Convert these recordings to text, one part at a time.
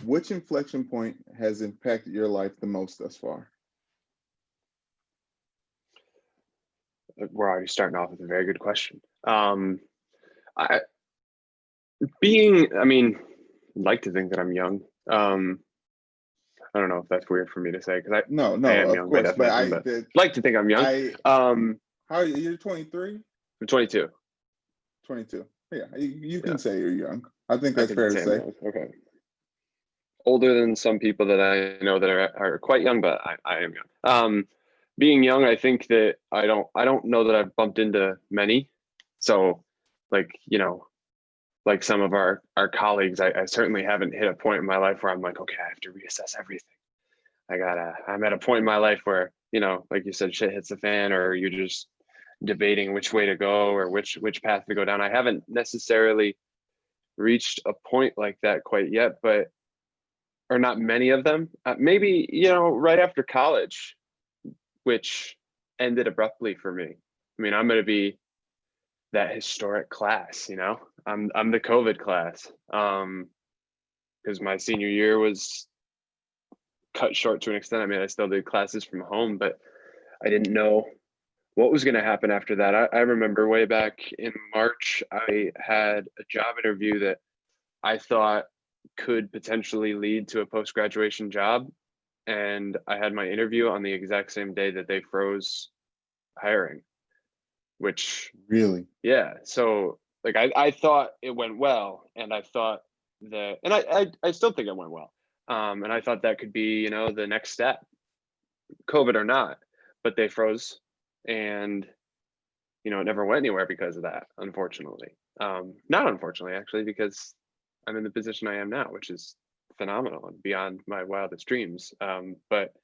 Which inflection point has impacted your life the most thus far? We're already starting off with a very good question. I I mean, I'd like to think that I'm young. I don't know if that's weird for me to say because No, I no, am of young by course, but definition, but I'd like to think I'm young. I, Um, how are you? You're 23, I'm 22. 22. Yeah, you Yeah, can say you're young. I think I that's can fair to say I'm say. young. Okay. Older than some people that I know that are quite young, but I am young. Being young, I think that I don't know that I've bumped into many. So like, like some of our colleagues, I certainly haven't hit a point in my life where I'm like, okay, I have to reassess everything. I'm at a point in my life where, like you said, shit hits the fan, or you're just debating which way to go or which path to go down. I haven't necessarily reached a point like that quite yet, but or not many of them. Maybe, right after college, which ended abruptly for me. I mean, I'm going to be that historic class, I'm the COVID class. Because my senior year was cut short to an extent. I mean, I still did classes from home, but I didn't know what was going to happen after that. I remember way back in March, I had a job interview that I thought could potentially lead to a post-graduation job. And I had my interview on the exact same day that they froze hiring, which, Really? yeah. So like, I thought it went well, and I thought that, and I still think it went well. And I thought that could be, the next step, COVID or not, but they froze, and, it never went anywhere because of that, unfortunately. Not unfortunately, actually, because I'm in the position I am now, which is phenomenal and beyond my wildest dreams. But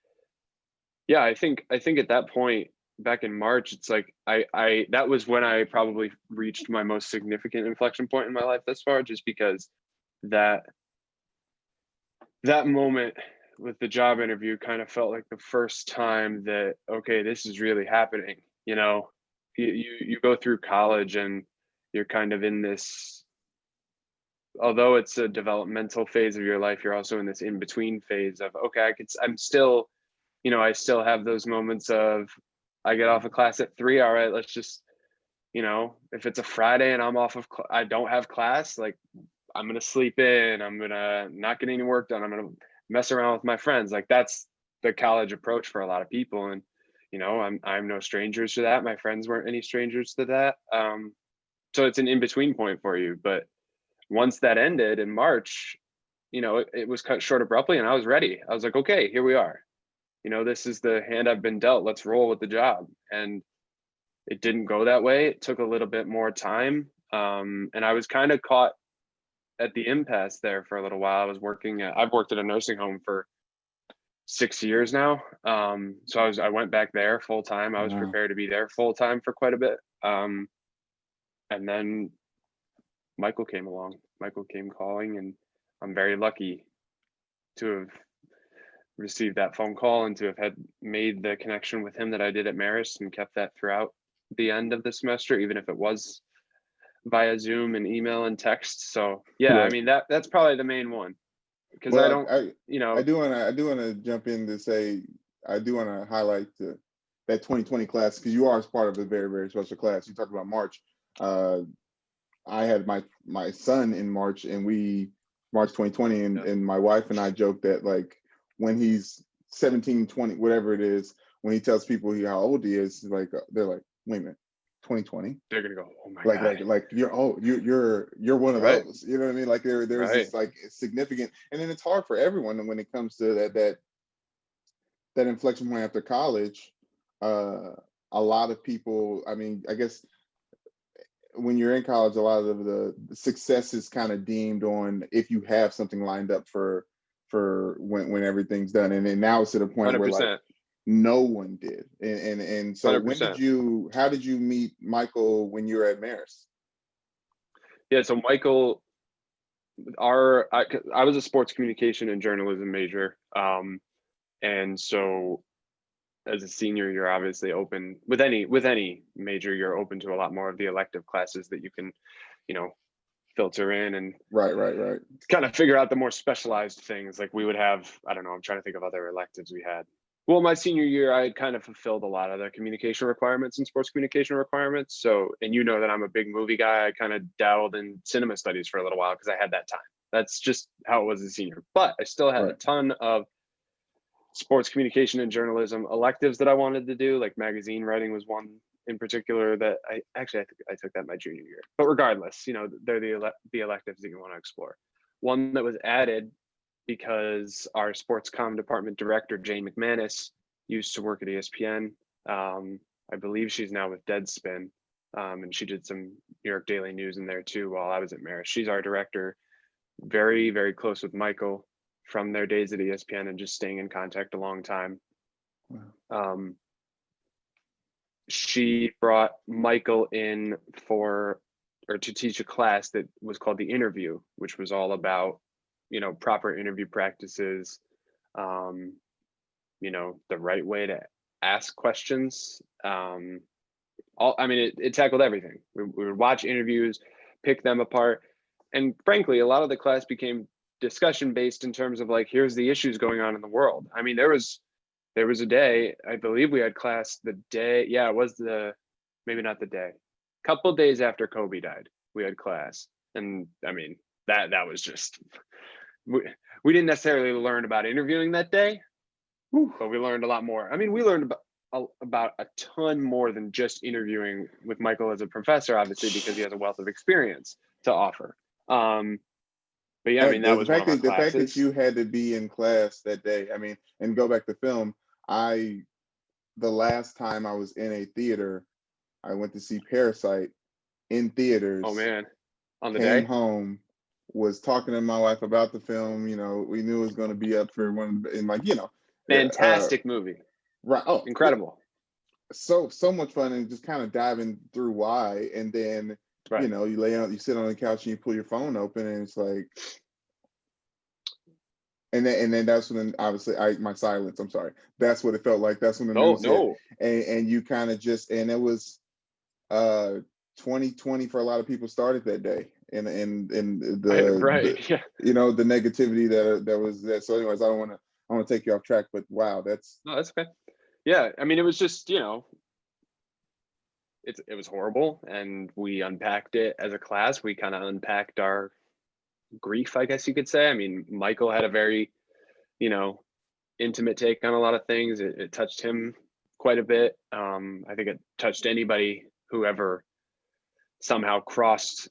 yeah, I think at that point back in March, it's like I that was when I probably reached my most significant inflection point in my life thus far, just because that that moment with the job interview kind of felt like the first time that, okay, this is really happening. You go through college and you're kind of in this, although it's a developmental phase of your life, you're also in this in between phase of, okay, I'm still, I still have those moments of, I get off of class at 3. All right, let's just, if it's a Friday and I'm I don't have class, like, I'm going to sleep in, I'm going to not get any work done, I'm going to mess around with my friends. Like, that's the college approach for a lot of people. And, I'm no strangers to that. My friends weren't any strangers to that. So it's an in-between point for you. But once that ended in March, it was cut short abruptly, and I was ready. I was like, okay, here we are. This is the hand I've been dealt. Let's roll with the job. And it didn't go that way. It took a little bit more time. And I was kind of caught at the impasse there for a little while. I've worked at a nursing home for 6 years now. So I went back there full time. I was Wow. prepared to be there full time for quite a bit. And then Michael came along. Michael came calling, and I'm very lucky to have received that phone call and to have had made the connection with him that I did at Marist, and kept that throughout the end of the semester, even if it was via Zoom and email and text. So yeah, I Right. mean, that's probably the main one, because I Well, don't, I do want to jump in to say I do want to highlight that 2020 class, because you are part of a very, very special class. You talked about March. Uh, I had my son in March, and March 2020, and my wife and I joked that, like, when he's 17, 20, whatever it is, when he tells people how old he is, like, they're like, wait a minute, 2020? they're gonna go, oh my Like, God. you're, oh, you're one of Right. those, you know what I mean? Like, there's Right. this, like, significant, and then it's hard for everyone when it comes to that inflection point after college. uh a lot of people, I mean, I guess when you're in college, a lot of the success is kind of deemed on if you have something lined up for when everything's done. And then now it's to the point where, like, 100%. no one did. And so, 100%. how did you meet Michael when you were at Marist? Yeah. So Michael, I was a sports communication and journalism major. And so as a senior, you're obviously open with any major, you're open to a lot more of the elective classes that you can, you know, filter in and Right. kind of figure out the more specialized things. Like we would have, I don't know, I'm trying to think of other electives we had. Well, my senior year, I had kind of fulfilled a lot of the communication requirements and sports communication requirements. So, and you know that I'm a big movie guy. I kind of dabbled in cinema studies for a little while because I had that time. That's just how it was as a senior. But I still had a ton of sports communication and journalism electives that I wanted to do. Like magazine writing was one in particular that I think I took that my junior year. But regardless, you know, they're the electives that you want to explore. One that was added because our sports comm department director, Jane McManus, used to work at ESPN. I believe she's now with Deadspin. And she did some New York Daily News in there too while I was at Marist. She's our director, very, very close with Michael from their days at ESPN and just staying in contact a long time. Wow. She brought Michael in to teach a class that was called The Interview, which was all about, you know, proper interview practices, you know, the right way to ask questions. It tackled everything. We would watch interviews, pick them apart. And frankly, a lot of the class became discussion based in terms of like, here's the issues going on in the world. I mean, there was a day, I believe we had class the day, it was maybe not the day, couple days after Kobe died, we had class. And I mean, that was just, we didn't necessarily learn about interviewing that day, but we learned a lot more. I mean, we learned about a ton more than just interviewing with Michael as a professor, obviously, because he has a wealth of experience to offer. But yeah, I mean, that was one of our classes. The fact that you had to be in class that day, I mean, and go back to film, the last time I was in a theater, I went to see Parasite in theaters. Oh man, on the came day? home, was talking to my wife about the film. You know, we knew it was going to be up for one, and like, you know, fantastic movie. Right. Oh, incredible. So much fun, and just kind of diving through why, and then you know, you sit on the couch and you pull your phone open, and it's like, and then that's when obviously my silence. I'm sorry. That's what it felt like. That's when the news hit, and you kind of just, and it was 2020 for a lot of people started that day, and the you know, the negativity that was there. So anyways, I don't want to take you off track, but wow, that's okay. Yeah, I mean, it was just, you know, it was horrible, and we unpacked it as a class. We kind of unpacked our grief, I guess you could say. I mean, Michael had a very, you know, intimate take on a lot of things. It touched him quite a bit. I think it touched anybody who ever somehow crossed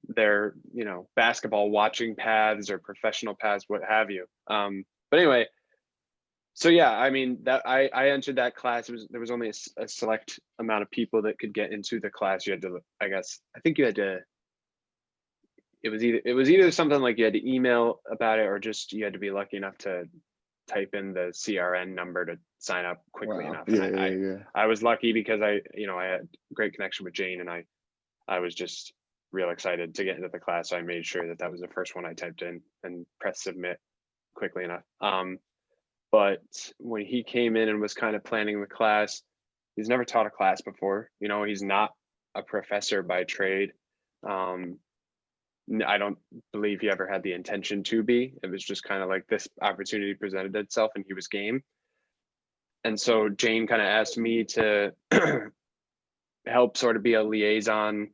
their, you know, basketball watching paths or professional paths, what have you. But anyway, so yeah, I mean, that I entered that class. There was only a select amount of people that could get into the class. You had to, it was either something like you had to email about it, or just you had to be lucky enough to type in the CRN number to sign up quickly enough. And I was lucky because I had great connection with Jane, and I was just real excited to get into the class. So I made sure that was the first one I typed in and pressed submit quickly enough. But when he came in and was kind of planning the class, he's never taught a class before. You know, he's not a professor by trade. I don't believe he ever had the intention to be. It was just kind of like this opportunity presented itself and he was game. And so Jane kind of asked me to help sort of be a liaison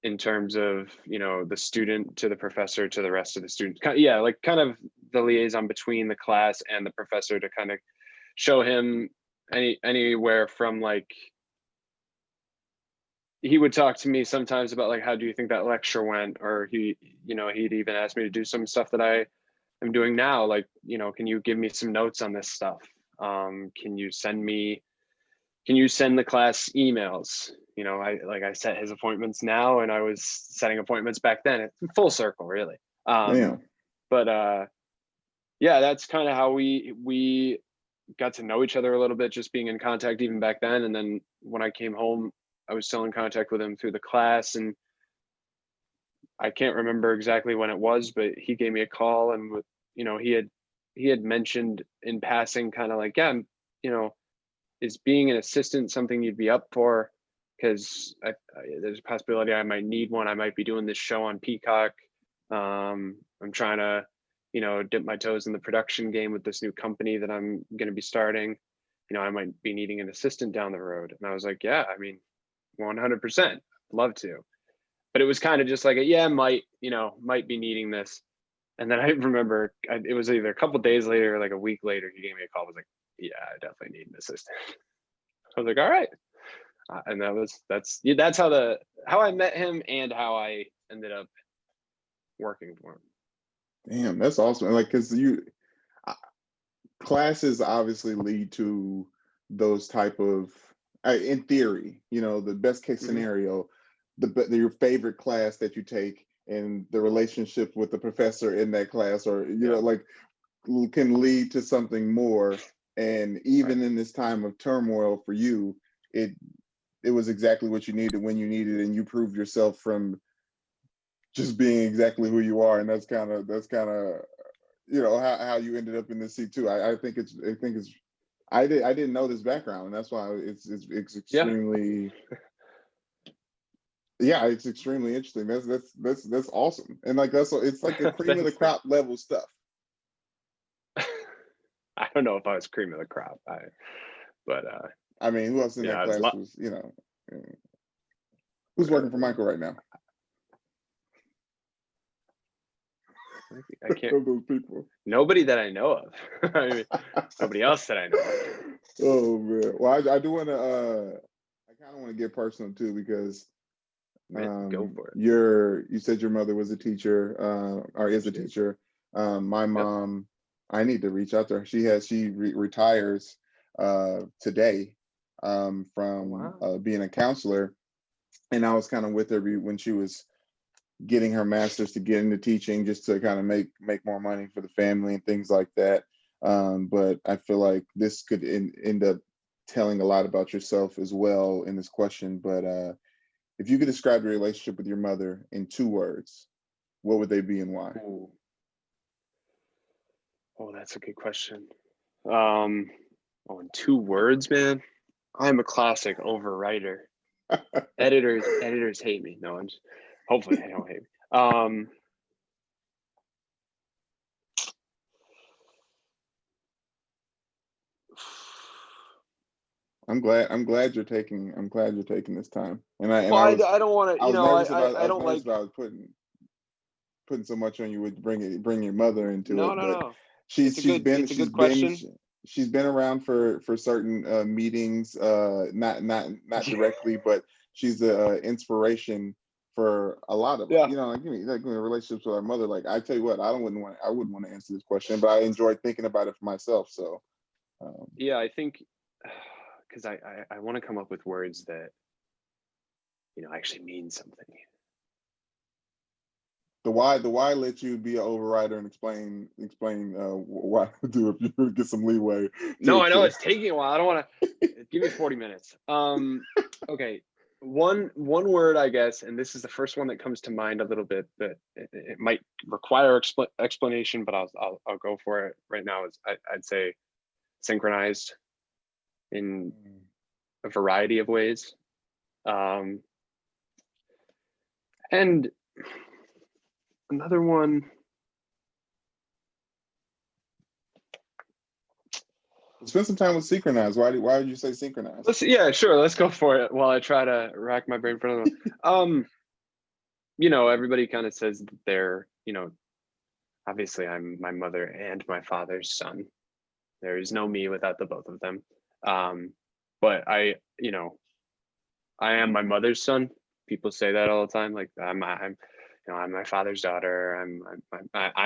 in terms of, you know, the student to the professor to the rest of the students. Yeah, like kind of the liaison between the class and the professor to kind of show him anywhere from, like, he would talk to me sometimes about like, how do you think that lecture went? Or he'd even ask me to do some stuff that I am doing now. Like, you know, can you give me some notes on this stuff? Can you send the class emails? You know, I set his appointments now, and I was setting appointments back then. It's full circle, really. But yeah, that's kind of how we got to know each other a little bit, just being in contact even back then. And then when I came home, I was still in contact with him through the class, and I can't remember exactly when it was, but he gave me a call, and you know, he had mentioned in passing, kind of like, yeah, you know, is being an assistant something you'd be up for? because there's a possibility I might need one. I might be doing this show on Peacock. I'm trying to, dip my toes in the production game with this new company that I'm going to be starting. I might be needing an assistant down the road. And I was like, yeah, I mean, 100%, love to. But it was kind of just like, might be needing this. And then I remember it was either a couple days later or like a week later, he gave me a call. I was like, yeah, I definitely need an assistant. I was like, all right. And that's how I met him and how I ended up working for him. Damn, that's awesome. Like, because classes obviously lead to those type of, in theory, the best case scenario, your favorite class that you take and the relationship with the professor in that class, or like, can lead to something more. And even in this time of turmoil for you, it was exactly what you needed when you needed it, and you proved yourself from just being exactly who you are. And that's kind of how you ended up in this seat too. I didn't know this background, and that's why it's extremely it's extremely interesting. That's awesome. And like it's like a cream of the crop level stuff. I don't know if I was cream of the crop, but I mean, who else in that class was, who's working for Michael right now? I can't. Those people. Nobody that I know of. I mean, nobody else that I know of. Oh man. Well, I do want to. I kind of want to get personal too, because go for it. You said your mother was a teacher, or is a teacher. My mom, I need to reach out to her. She retires today from being a counselor, and I was kind of with her when she was getting her master's to get into teaching, just to kind of make more money for the family and things like that. But I feel like this could end up telling a lot about yourself as well in this question. But if you could describe your relationship with your mother in 2 words, what would they be and why? Oh, that's a good question. In 2 words, man. I'm a classic overwriter. Editors hate me. No, hopefully they don't hate me. I'm glad you're taking this time. And I don't want to, I don't like about putting so much on you with bring your mother into it. No. She's been around for certain meetings, not directly, but she's an inspiration for a lot of us. Like relationships with our mother. Like, I tell you what, I wouldn't want to answer this question, but I enjoy thinking about it for myself. So I think, because I want to come up with words that actually mean something. The why let you be an overrider and explain why to do if you get some leeway. No, I know it's taking a while. I don't want to give me 40 minutes. Okay. One word, I guess, and this is the first one that comes to mind a little bit, but it might require explanation, but I'll go for it right now. I'd say synchronized in a variety of ways. And another one. Spend some time with synchronized. Why would you say synchronized? Sure. Let's go for it while I try to rack my brain for another one. Everybody kind of says that they're, obviously I'm my mother and my father's son. There is no me without the both of them. But I am my mother's son. People say that all the time. Like I'm my father's daughter. I'm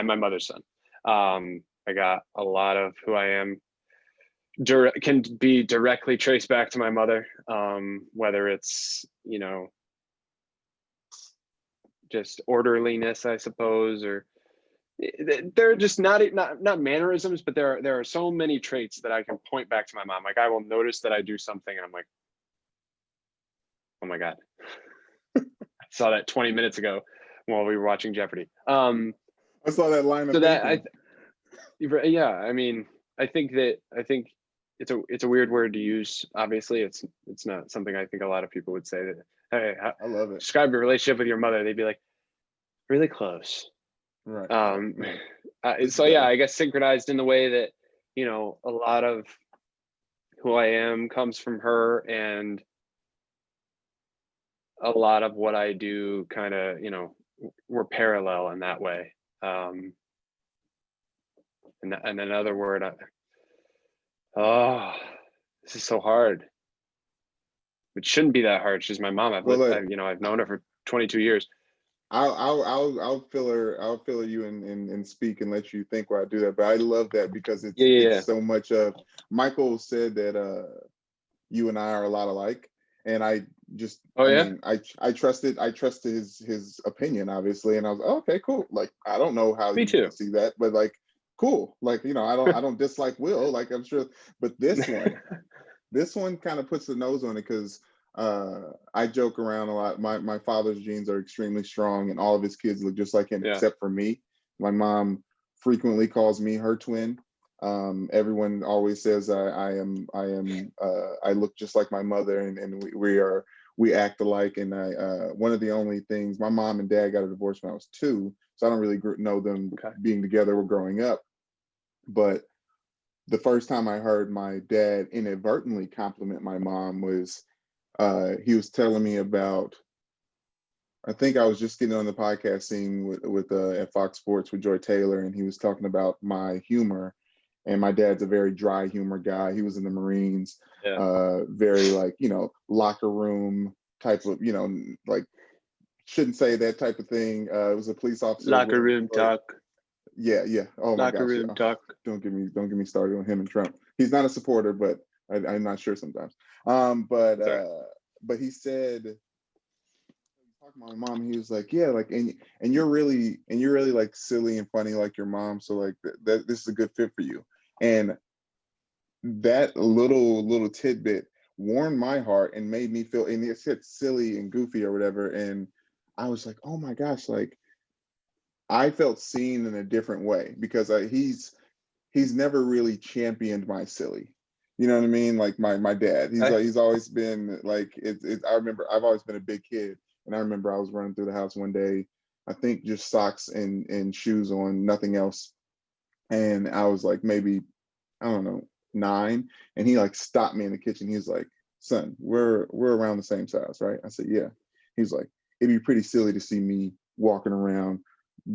my mother's son. I got a lot of who I am can be directly traced back to my mother, whether it's just orderliness, I suppose, or they're just not mannerisms, but there are so many traits that I can point back to my mom. Like, I will notice that I do something and I'm like, oh my God, I saw that 20 minutes ago while we were watching Jeopardy. I saw that line. So that I mean, I think it's a weird word to use. Obviously, it's not something I think a lot of people would say that, hey, I love it. describe your relationship with your mother. They'd be like, really close. Right. So yeah, I guess synchronized in the way that, you know, a lot of who I am comes from her, and a lot of what I do kind of, you know, we're parallel in that way. And another word, oh, this is so hard. It shouldn't be that hard. She's my mom. I've known her for 22 years. I'll filler you and speak and let you think while I do that. But I love that because it's Yeah. so much of. Michael said that you and I are a lot alike, and I just I trusted his opinion, obviously, and I was like, okay, cool. Like, I don't know how Me you too. see that, but like, cool. Like, you know, I don't dislike Will, like, I'm sure, but this one kind of puts the nose on it because I joke around a lot. My father's genes are extremely strong, and all of his kids look just like him, except for me. My mom frequently calls me her twin. Everyone always says I look just like my mother, and we act alike. And one of the only things, my mom and dad got a divorce when I was 2, so I don't really know them being together or growing up. But the first time I heard my dad inadvertently compliment my mom was he was telling me about, I think I was just getting on the podcast scene with at Fox Sports with Joy Taylor, and he was talking about my humor. And my dad's a very dry humor guy. He was in the Marines, very like, you know, locker room type of, you know, like, shouldn't say that type of thing. It was a police officer. Locker room talk. Yeah. Oh my gosh. Locker room talk. Don't get me started on him and Trump. He's not a supporter, but I'm not sure sometimes. But he said, talking about my mom, he was like, yeah, like, and you're really like silly and funny like your mom, so like that this is a good fit for you. And that little tidbit warmed my heart and made me feel, and it said silly and goofy or whatever, and I was like, oh my gosh, like, I felt seen in a different way because he's never really championed my silly. You know what I mean? Like my dad, he's always been like, I remember I've always been a big kid, and I remember I was running through the house one day, I think just socks and shoes on, nothing else, and I was like maybe, I don't know, 9, and he like stopped me in the kitchen. He was like, son, we're around the same size, right? I said, yeah. He's like, it'd be pretty silly to see me walking around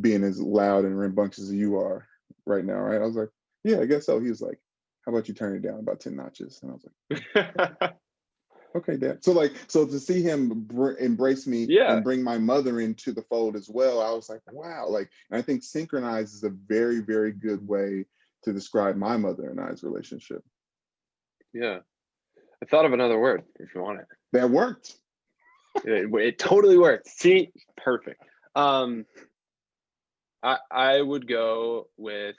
being as loud and rambunctious as you are right now, right? I was like, yeah, I guess so. He was like, how about you turn it down about 10 notches? And I was like, okay, Dad. So to see him embrace me and bring my mother into the fold as well, I was like, wow. Like, and I think synchronized is a very, very good way to describe my mother and I's relationship. Yeah. I thought of another word if you want it. That worked. It totally worked. See, perfect. I would go with,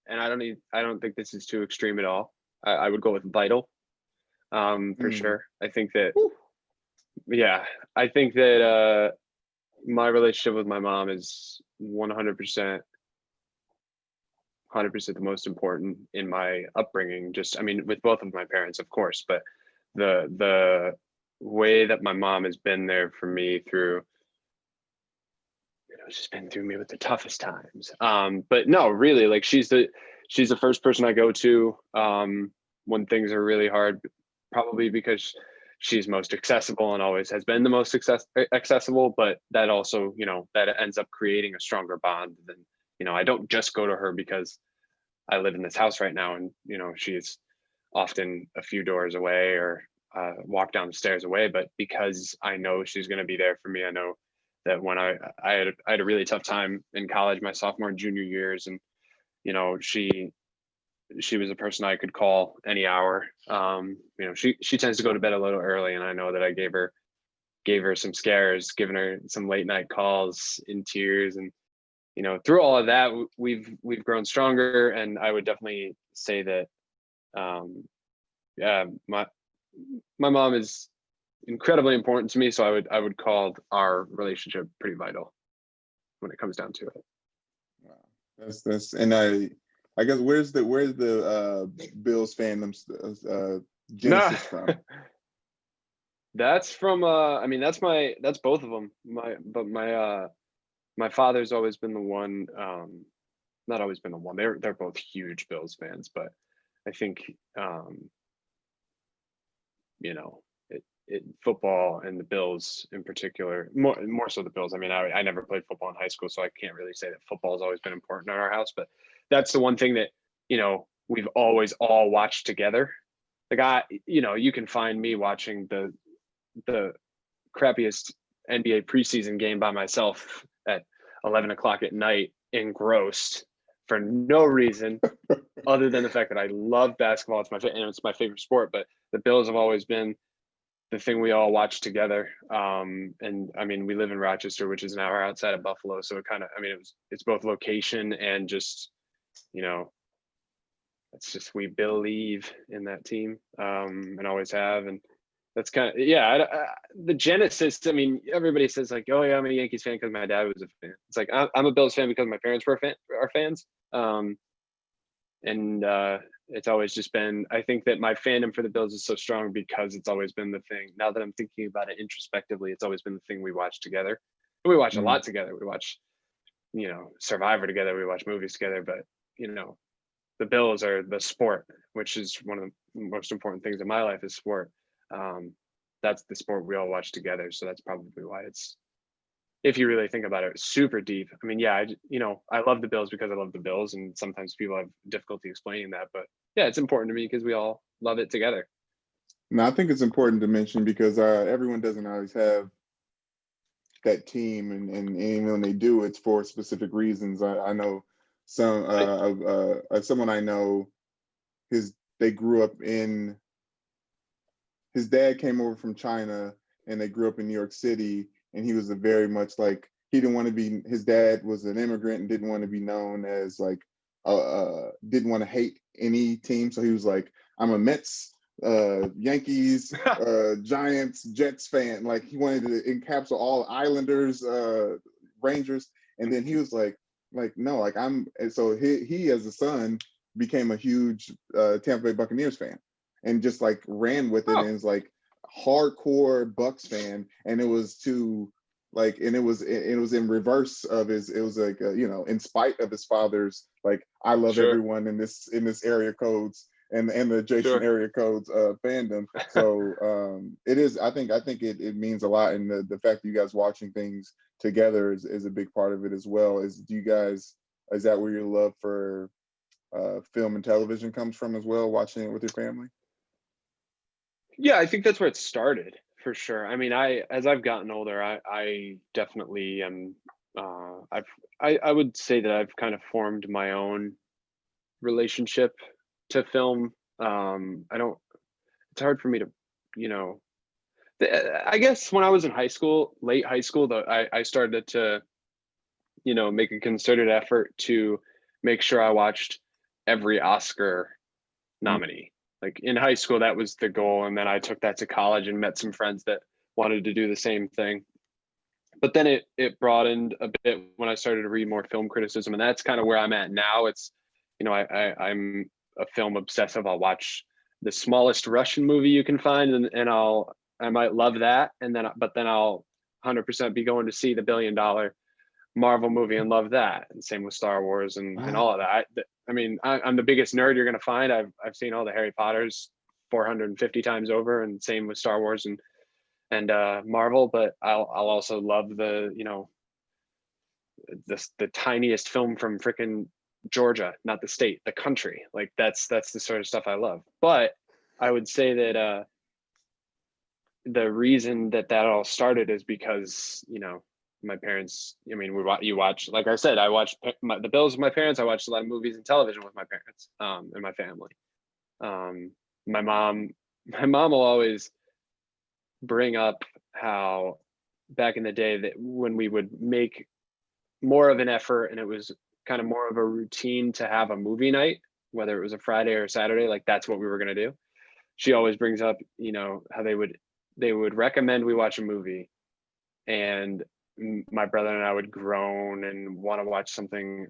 and I don't think this is too extreme at all. I would go with vital, for sure. I think that, I think that my relationship with my mom is 100% the most important in my upbringing. Just, I mean, with both of my parents, of course, but the way that my mom has been there for me through, she's been through me with the toughest times. But no, really, like, she's the first person I go to when things are really hard, probably because she's most accessible and always has been the most accessible. But that also, that ends up creating a stronger bond than, I don't just go to her because I live in this house right now, and she's often a few doors away or walk down the stairs away, but because I know she's going to be there for me. I know that when I had a really tough time in college, my sophomore and junior years, and she was a person I could call any hour. She tends to go to bed a little early, and I know that I gave her some scares, given her some late night calls in tears, and through all of that, we've grown stronger. And I would definitely say that my mom is incredibly important to me, so I would call our relationship pretty vital when it comes down to it. Wow. That's and I guess where's the Bills fandom No, genesis from? that's from I mean that's both of them. My father's always been the one, not always been the one. They're both huge Bills fans, but I think you know, football and the Bills in particular, more so the Bills. I mean, I never played football in high school, so I can't really say that football has always been important in our house. But that's the one thing that we've always all watched together. Like you can find me watching the crappiest NBA preseason game by myself at 11 o'clock at night, engrossed for no reason other than the fact that I love basketball. It's my favorite sport, but the Bills have always been the thing we all watch together. And I mean, we live in Rochester, which is an hour outside of Buffalo. So it's both location and just, it's just, we believe in that team, and always have. And that's the genesis. I mean, everybody says like, oh yeah, I'm a Yankees fan because my dad was a fan. It's like, I'm a Bills fan because my parents are fans. And it's always just been, I think that my fandom for the Bills is so strong because it's always been the thing. Now that I'm thinking about it introspectively, it's always been the thing we watch together. And we watch a lot together. We watch, Survivor together. We watch movies together. But, the Bills are the sport, which is one of the most important things in my life is sport. That's the sport we all watch together. So that's probably why it's, if you really think about it, super deep. I mean, yeah, I love the Bills because I love the Bills, and sometimes people have difficulty explaining that, but yeah, it's important to me because we all love it together. No, I think it's important to mention because everyone doesn't always have that team, and even when they do, it's for specific reasons. I know someone I know, they grew up in. His dad came over from China, and they grew up in New York City. And he was very much like, he didn't want to be, his dad was an immigrant and didn't want to be known as like, didn't want to hate any team. So he was like, I'm a Mets, Yankees, Giants, Jets fan. Like he wanted to encapsulate all Islanders, Rangers. And then he was like, no, like and so he as a son became a huge Tampa Bay Buccaneers fan and just like ran with it, and is like hardcore Bucks fan. And it was it was in reverse of it was like in spite of his father's like, I love everyone in this area codes and the adjacent area codes fandom. So it is, I think it means a lot. And the fact that you guys watching things together is a big part of it as well. Is that where your love for film and television comes from as well, watching it with your family? Yeah, I think that's where it started for sure. I mean, as I've gotten older, I definitely am. I would say that I've kind of formed my own relationship to film. It's hard for me to, I guess when I was in high school, late high school, though, I started to, make a concerted effort to make sure I watched every Oscar nominee. Like in high school, that was the goal. And then I took that to college and met some friends that wanted to do the same thing. But then it broadened a bit when I started to read more film criticism. And that's kind of where I'm at now. It's, I'm a film obsessive. I'll watch the smallest Russian movie you can find, and I might love that. But then I'll 100% be going to see the $1 billion Marvel movie and love that. And same with Star Wars and all of that. I mean, I'm the biggest nerd you're going to find. I've seen all the Harry Potters 450 times over, and same with Star Wars and Marvel. But I'll also love the tiniest film from freaking Georgia, not the state, the country. Like that's the sort of stuff I love. But I would say that the reason that all started is because my parents, I mean, you watch, like I said, I watched the Bills with my parents. I watched a lot of movies and television with my parents and my family. My mom will always bring up how back in the day that when we would make more of an effort and it was kind of more of a routine to have a movie night, whether it was a Friday or a Saturday, like that's what we were going to do. She always brings up, how they would recommend we watch a movie, and my brother and I would groan and want to watch something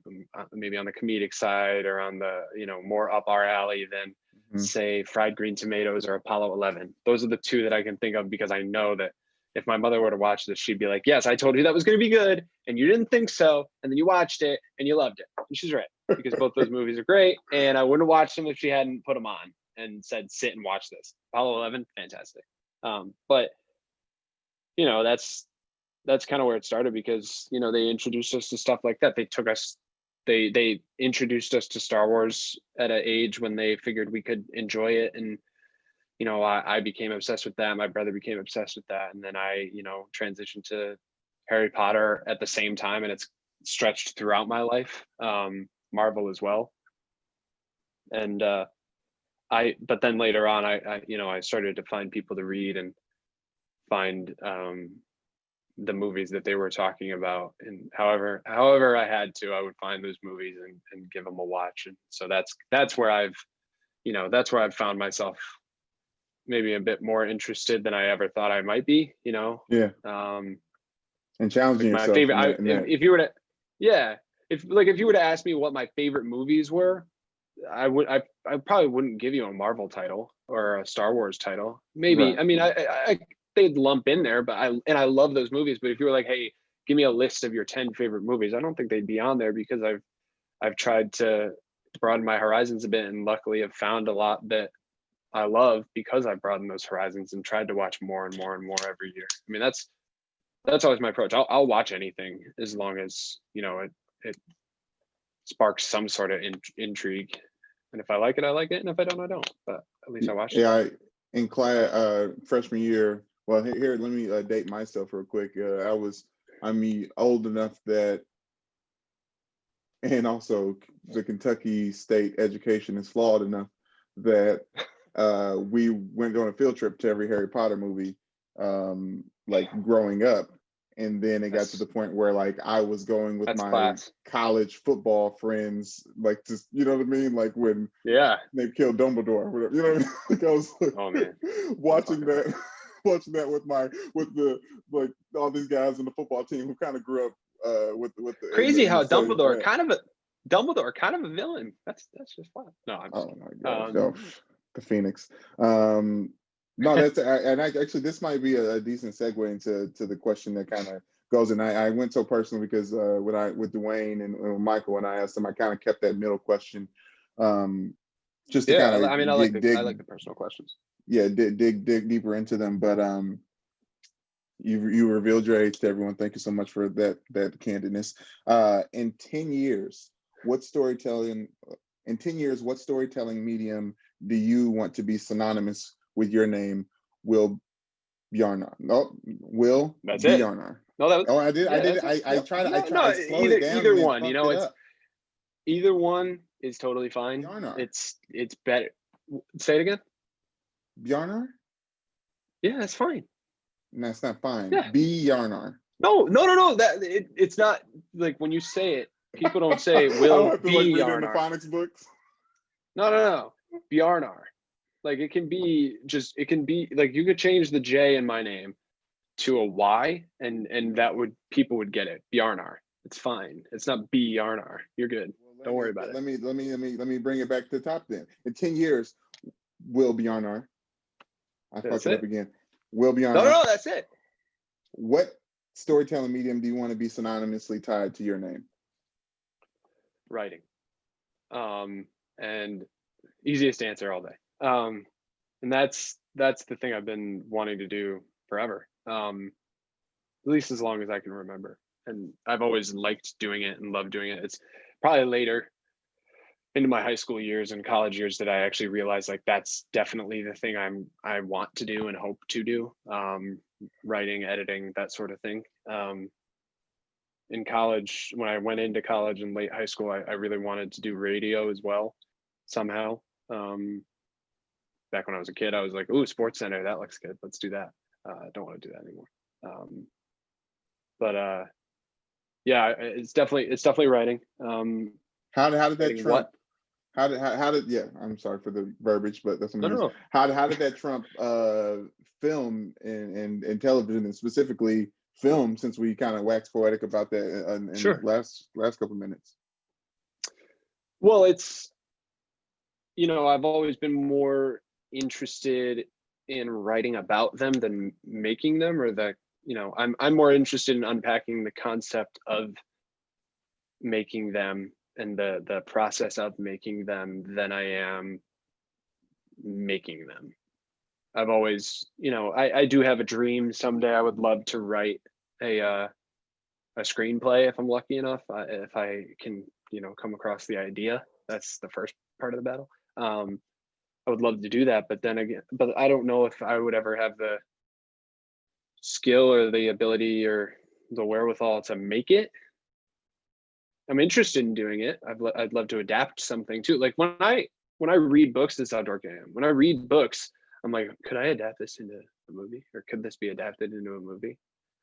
maybe on the comedic side or on the, more up our alley than say Fried Green Tomatoes or Apollo 11. Those are the two that I can think of, because I know that if my mother were to watch this, she'd be like, yes, I told you that was going to be good and you didn't think so. And then you watched it and you loved it. And she's right, because both those movies are great. And I wouldn't have watched them if she hadn't put them on and said, sit and watch this. Apollo 11, fantastic. But that's kind of where it started, because they introduced us to stuff like that. They introduced us to Star Wars at an age when they figured we could enjoy it, and I became obsessed with that. My brother became obsessed with that, and then I transitioned to Harry Potter at the same time, and it's stretched throughout my life. Marvel as well, and but then later on, I started to find people to read and find the movies that they were talking about, and however I had to, I would find those movies and give them a watch. And so that's where I've found myself maybe a bit more interested than I ever thought I might be. Yeah. And challenging my yourself. favorite. If you were to, yeah, if you were to ask me what my favorite movies were, I probably wouldn't give you a Marvel title or a Star Wars title. Maybe, Right. I mean, I they'd lump in there, but I love those movies. But if you were like, hey, give me a list of your 10 favorite movies, I don't think they'd be on there, because I've tried to broaden my horizons a bit, and luckily have found a lot that I love because I've broadened those horizons and tried to watch more and more and more every year. I mean, that's always my approach. I'll watch anything as long as it sparks some sort of intrigue. And if I like it, I like it, and if I don't, I don't. But at least I watched it. Yeah, in class freshman year. Well, here, let me date myself real quick. I'm old enough that, and also the Kentucky state education is flawed enough that we went on a field trip to every Harry Potter movie, like growing up. And then it got to the point where like I was going with my class. college football friends, like just, you know what I mean? Like when they killed Dumbledore, or whatever, you know what I mean? Like I was like, oh man, watching that with the like all these guys in the football team who kind of grew up with the crazy how Dumbledore kind of a villain. That's just fun. No, I'm just oh my gosh, the Phoenix. No, actually this might be a decent segue into the question that kind of goes. And I went so personal because with Dwayne and Michael, and I asked them, I kind of kept that middle question, just to kind of I like the personal questions. Yeah, dig deeper into them. But you revealed your age to everyone. Thank you so much for that candidness. In 10 years, what storytelling medium do you want to be synonymous with your name? Will Bjarnar? No, Will. That's Bjarnar. No, that was. Oh, I did. I tried. I slowed it down. Either one. Either one is totally fine. Bjarnar. It's better. Say it again. Bjarnar. Yeah, that's fine. No, it's not fine. Yeah. Bjarnar. No. That it's not like when you say it, people don't say Will Bjarnar. The phonics books. No. Bjarnar. Like it can be like you could change the J in my name to a Y, and people would get it. Bjarnar. It's fine. It's not Bjarnar. You're good. Don't worry about it. Let me bring it back to the top then. In 10 years, Will Bjarnar. I fucked it up again. Will Bjarnar. No, that's it. What storytelling medium do you want to be synonymously tied to your name? Writing. And easiest answer all day. And that's the thing I've been wanting to do forever. At least as long as I can remember. And I've always liked doing it and loved doing it. It's probably later into my high school years and college years that I actually realized like that's definitely the thing I want to do and hope to do. Writing, editing, that sort of thing. In college, when I went into college in late high school, I really wanted to do radio as well, somehow. Back when I was a kid, I was like, "Ooh, Sports Center, that looks good. Let's do that." I don't want to do that anymore. Yeah, it's definitely writing. How did that trump? How did yeah? I'm sorry for the verbiage, but that's what no. How did that trump film and television, and specifically film, since we kind of waxed poetic about that in Sure. last couple minutes. Well, it's, I've always been more interested in writing about them than making them, or I'm more interested in unpacking the concept of making them and the process of making them than I am making them. I've always, I do have a dream someday. I would love to write a screenplay if I'm lucky enough. If I can, come across the idea. That's the first part of the battle. I would love to do that, but then again, but I don't know if I would ever have the skill or the ability or the wherewithal to make it. I'm interested in doing it. I'd love to adapt something too. Like when I read books, this is how dorky I am. When I read books, I'm like, could I adapt this into a movie, or could this be adapted into a movie?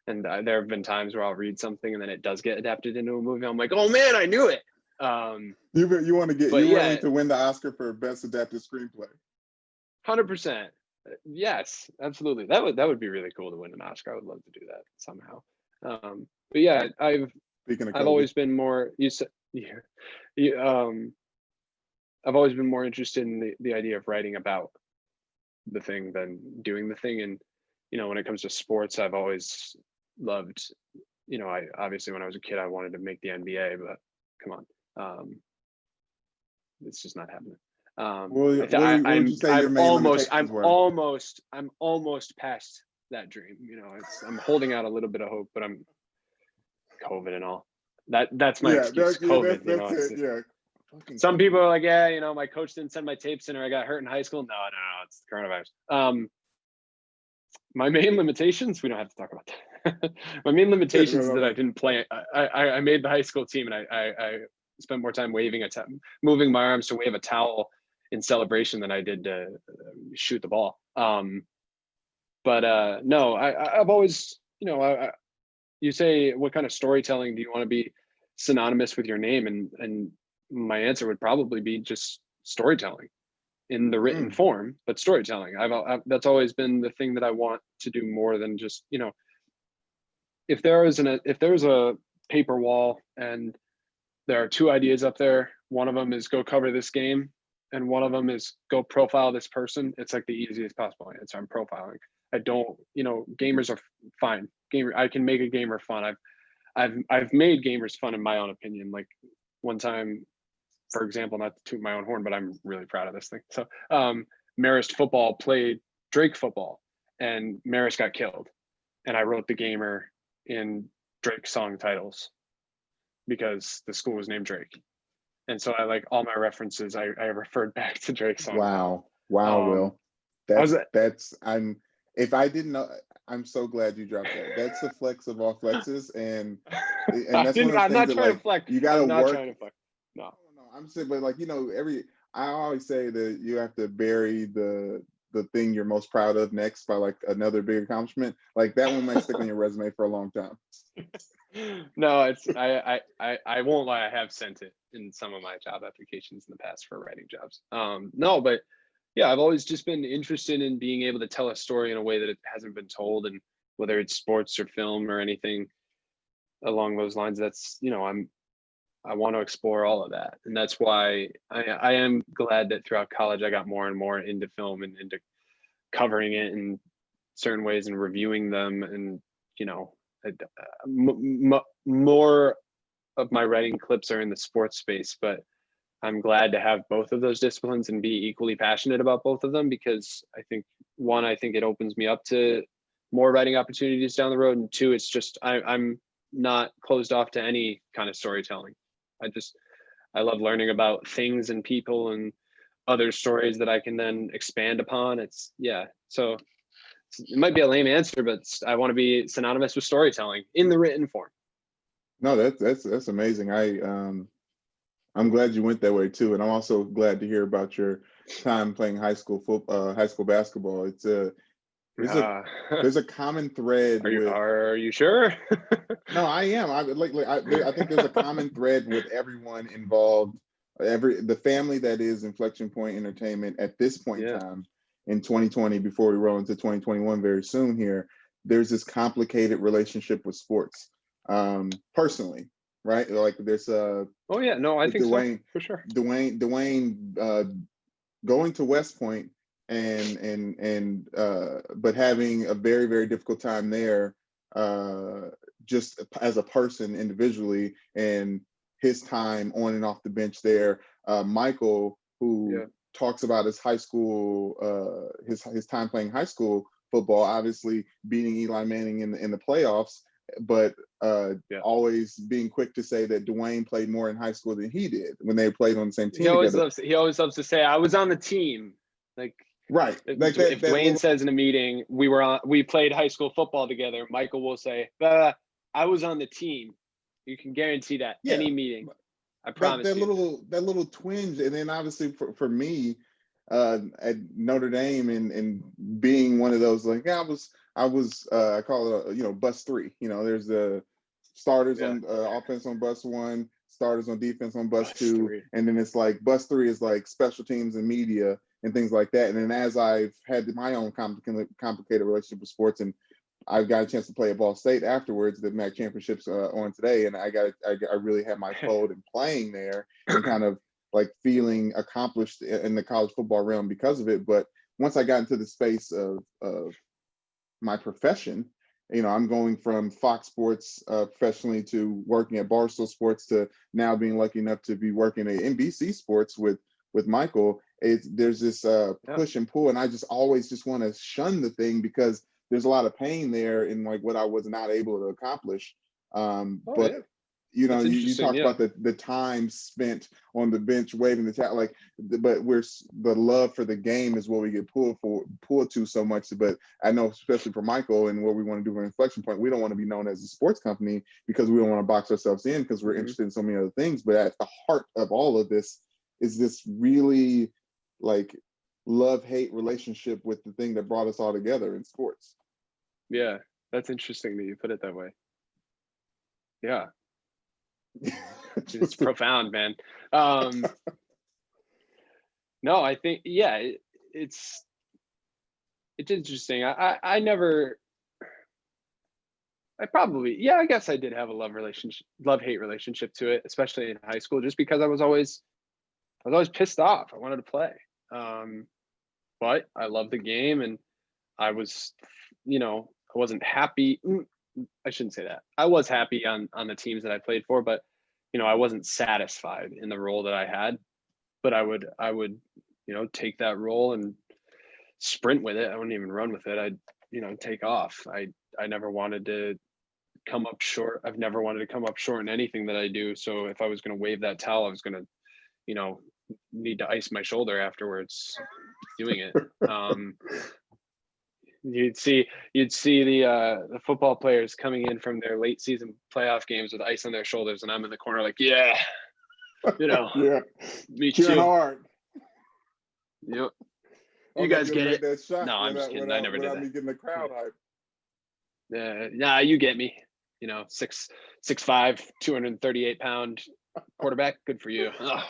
And there have been times where I'll read something and then it does get adapted into a movie. I'm like, oh man, I knew it. You want to get, But you yeah, willing to win the Oscar for best adapted screenplay? 100%. Yes, absolutely. That would be really cool to win an Oscar. I would love to do that somehow. But yeah, Speaking of I've Kobe. always been more, you said, yeah, I've always been more interested in the idea of writing about the thing than doing the thing. And, when it comes to sports, I've always loved, I obviously when I was a kid, I wanted to make the NBA, but come on. It's just not happening. What would you say your main limitations were? I'm almost past that dream. I'm holding out a little bit of hope, but I'm COVID and all. That's my excuse. COVID. That's it. Yeah. Some people are like, yeah, my coach didn't send my tapes in, or I got hurt in high school. No, it's coronavirus. My main limitations, we don't have to talk about that. My main limitations is that I didn't play. I made the high school team, and I spent more time moving my arms to wave a towel in celebration than I did to shoot the ball. But no, I've always, you say, what kind of storytelling do you want to be synonymous with your name? And my answer would probably be just storytelling in the written form, but storytelling. That's always been the thing that I want to do more than just, if there was a paper wall and there are two ideas up there, one of them is go cover this game, and one of them is go profile this person. It's like the easiest possible answer. I'm profiling. I don't, gamers are fine. I can make a gamer fun. I've made gamers fun in my own opinion. Like one time, for example, not to toot my own horn, but I'm really proud of this thing. So Marist football played Drake football, and Marist got killed. And I wrote the gamer in Drake song titles because the school was named Drake. And so I like all my references, I referred back to Drake's song. Wow. Will. If I didn't know, I'm so glad you dropped that. That's the flex of all flexes. And that's one of the things that, like, flex. you got to work. Trying to flex. No, I'm saying, but like, I always say that you have to bury the thing you're most proud of next by like another big accomplishment. Like that one might stick on your resume for a long time. No, it's I won't lie, I have sent it in some of my job applications in the past for writing jobs. No, but yeah, I've always just been interested in being able to tell a story in a way that it hasn't been told, and whether it's sports or film or anything along those lines, that's, I want to explore all of that. And that's why I am glad that throughout college I got more and more into film and into covering it in certain ways and reviewing them. And more of my writing clips are in the sports space, but I'm glad to have both of those disciplines and be equally passionate about both of them, because I think it opens me up to more writing opportunities down the road, and two, it's just I'm not closed off to any kind of storytelling. I love learning about things and people and other stories that I can then expand upon. So it might be a lame answer, but I want to be synonymous with storytelling in the written form. No, that's amazing. I'm glad you went that way too, and I'm also glad to hear about your time playing high school basketball. There's a common thread. Are you sure? No, I am. I think there's a common thread with everyone involved, the family that is Inflection Point Entertainment at this point in time in 2020, before we roll into 2021 very soon here. there's this complicated relationship with sports, personally, right? Like there's Oh yeah, no, I think so for sure. Dwayne going to West Point but having a very, very difficult time there, just as a person individually, and his time on and off the bench there. Michael, who talks about his high school, his time playing high school football, obviously beating Eli Manning in the playoffs, but always being quick to say that Dwayne played more in high school than he did when they played on the same team. He always loves to say, "I was on the team." Like, right. Like if Dwayne says in a meeting, we played high school football together, Michael will say, "I was on the team." You can guarantee that any meeting. I promise that little twinge, and then obviously for me, at Notre Dame and being one of those, like I call it bus 3. There's the starters on offense on bus 1, starters on defense on bus 2, 3. And then it's like bus 3 is like special teams and media and things like that. And then as I've had my own complicated relationship with sports, and I got a chance to play at Ball State afterwards, the MAC championships on today, and I really had my fold in playing there and kind of like feeling accomplished in the college football realm because of it. But once I got into the space of my profession, I'm going from Fox Sports professionally to working at Barstool Sports to now being lucky enough to be working at NBC Sports with Michael. There's this push and pull, and I just always just want to shun the thing because there's a lot of pain there in like what I was not able to accomplish. You talked about the time spent on the bench waving the towel, but the love for the game is what we get pulled to so much. But I know, especially for Michael and what we want to do for Inflection Point, we don't want to be known as a sports company because we don't want to box ourselves in because we're interested in so many other things. But at the heart of all of this is this really like love-hate relationship with the thing that brought us all together in sports. Yeah, that's interesting that you put it that way. Yeah. It's profound, man. No, I think it's interesting. I guess I did have a love-hate relationship to it, especially in high school, just because I was always pissed off. I wanted to play, but I loved the game, and I was, I wasn't happy. I shouldn't say that. I was happy on the teams that I played for, but I wasn't satisfied in the role that I had. But I would take that role and sprint with it. I wouldn't even run with it. I'd take off. I never wanted to come up short. I've never wanted to come up short in anything that I do. So if I was going to wave that towel, I was going to, need to ice my shoulder afterwards doing it. You'd see the football players coming in from their late season playoff games with ice on their shoulders, and I'm in the corner like, me too. Hard. Yep. You guys get it. No, I'm just kidding. I never did that. Me getting the crowd hype. Yeah, you get me. 6'5", 238-pound quarterback. Good for you. Oh God.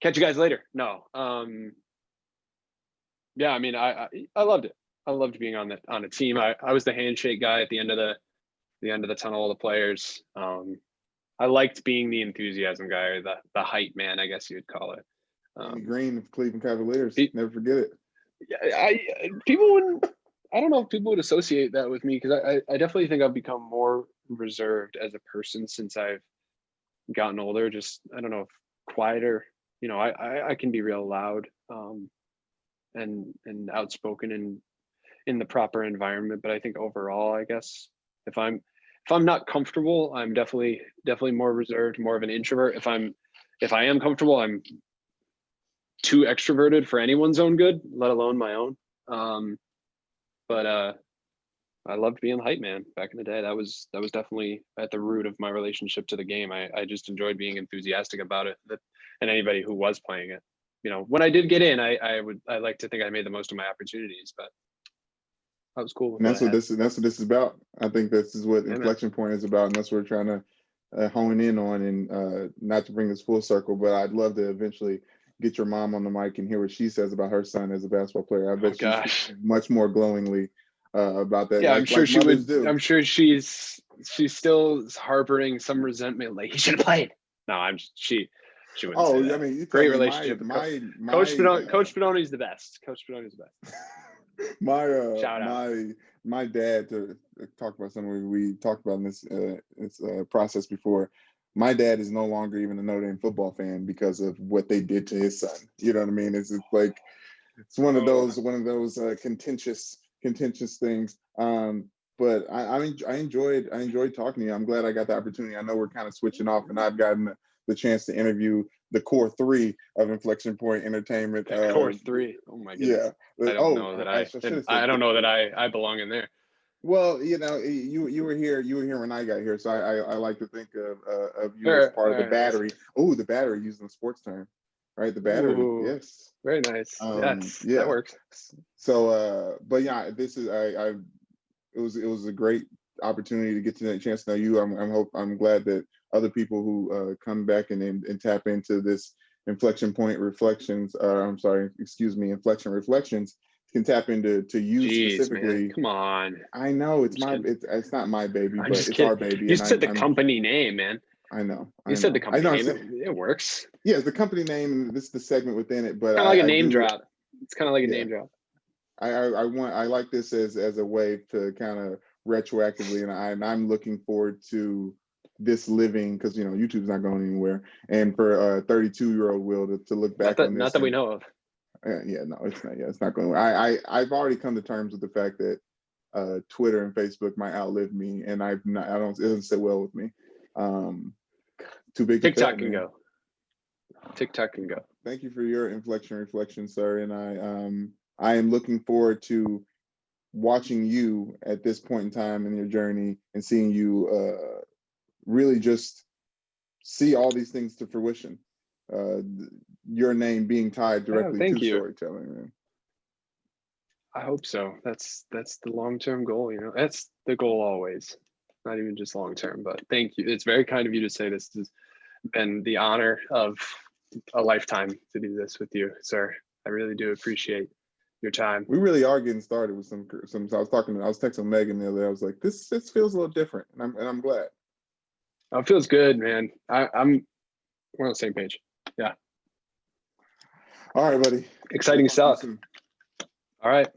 Catch you guys later. No. Yeah, I mean, I loved it. I loved being on a team. I was the handshake guy at the end of the tunnel of the players. I liked being the enthusiasm guy, or the hype man, I guess you would call it. Green of Cleveland Cavaliers. Never forget it. I don't know if people would associate that with me, because I definitely think I've become more reserved as a person since I've gotten older. Just, I don't know, if quieter. I can be real loud and outspoken in the proper environment, but I think overall, I guess if I'm not comfortable, I'm definitely more reserved, more of an introvert. If I am comfortable, I'm too extroverted for anyone's own good, let alone my own. But I loved being the hype man back in the day. That was definitely at the root of my relationship to the game. I just enjoyed being enthusiastic about it, and anybody who was playing it. When I did get in, I like to think I made the most of my opportunities, but that was cool. And that's what this is about. I think this is what Inflection Point is about, and that's what we're trying to hone in on. And not to bring this full circle, but I'd love to eventually get your mom on the mic and hear what she says about her son as a basketball player. I bet she's much more glowingly about that. Yeah, like, I'm sure like she mothers would. do. I'm sure she's still harboring some resentment. Like, he should have played. No, she wouldn't say Oh, that. I mean, you tell Great me relationship. my Coach Spinoni's the best. Coach Spinoni's the best. my Shout out. my dad, to talk about something we talked about in this process before. My dad is no longer even a Notre Dame football fan because of what they did to his son. You know what I mean? It's like it's one of those contentious things. But I enjoyed talking to you. I'm glad I got the opportunity. I know we're kind of switching off, and I've gotten the chance to interview the core three of Inflection Point Entertainment. Core three. Oh my goodness. Yeah. I don't know that I don't know that I belong in there. Well, you know, you were here when I got here, so I like to think of you as part of the battery. Oh, the battery, using the sports term, right? The battery. Ooh, Yes. very nice. Yes, Yeah. that works. So, but yeah, this is it was a great opportunity to get to that chance to know you. I'm glad that other people who come back and tap into this Inflection Point Reflections. Inflection Reflections can tap into you specifically. Man, come on. I know it's not my baby, I'm but just it's kidding. our baby. You said the company name, man. I know. You said the company name. It works. Yeah, it's the company name, and this is the segment within it. But kind of like a name drop. It's kind of like a name drop. I like this as a way to kind of retroactively, and I'm looking forward to this living, because you know YouTube's not going anywhere, and for a 32-year-old Will to look back on this. Not that we know of. Yeah, no, it's not. Yeah, it's not going. I've already come to terms with the fact that Twitter and Facebook might outlive me, and it doesn't sit well with me. Too big. TikTok can go. TikTok can go. Thank you for your Inflection Reflection, sir, and I am looking forward to watching you at this point in time in your journey and seeing you really just see all these things to fruition. Your name being tied directly to storytelling, man. I hope so. That's the long-term goal, you know. That's the goal always. Not even just long-term, but thank you. It's very kind of you to say this. Has been the honor of a lifetime to do this with you, sir. I really do appreciate your time. We really are getting started with some. I was texting Megan the other day. I was like, this feels a little different, and I'm glad. It feels good, man. We're on the same page. Yeah. All right, buddy. Exciting stuff. All right.